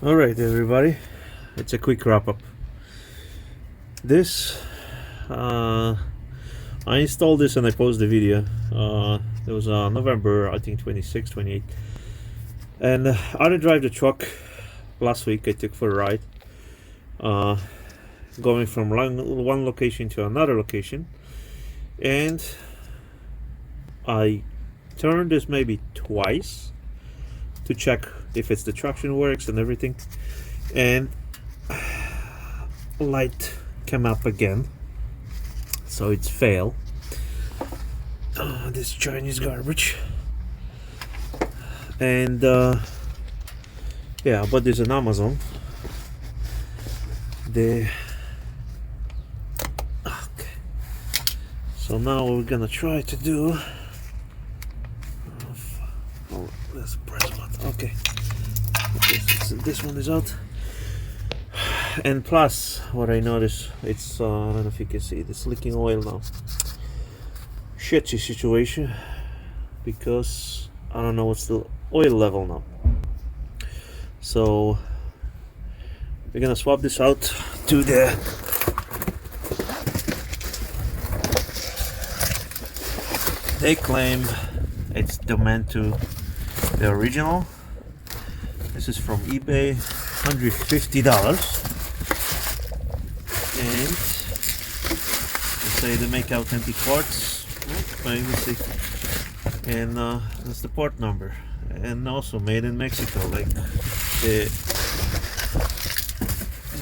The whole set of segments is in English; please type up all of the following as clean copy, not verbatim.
Alright everybody, it's a quick wrap up. This I installed this and I posted the video. It was November, I think 26, 28, and I did drive the truck last week. I took for a ride, going from one location to another location, and I turned this maybe twice to check if it's the traction works and everything, and light came up again, so it's fail. This Chinese garbage. And yeah, I bought this on Amazon. Okay, so now we're gonna try to do let's press button. Okay, this one is out. And plus, what I noticed, it's I don't know if you can see it, it's leaking oil now. Shitty situation, because I don't know what's the oil level now. So we're gonna swap this out to the they claim it's meant to the original. This is from eBay, $150, and they say they make authentic parts. Let me see. And that's the part number, and also made in Mexico, like the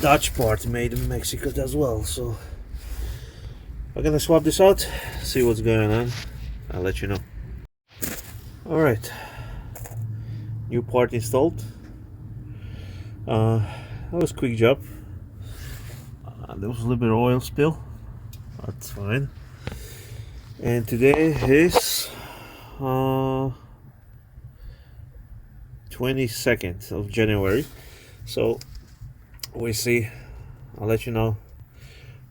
Dutch part made in Mexico as well. So I'm gonna swap this out, see what's going on. I'll let you know. Alright, new part installed. That was a quick job. There was a little bit of oil spill, that's fine. And today is 22nd of January, so we see. I'll let you know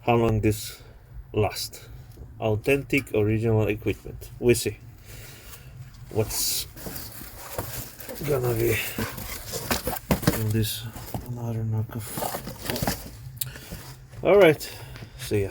how long this lasts. Authentic original equipment. We see what's gonna be in this another knockoff. All right, see ya.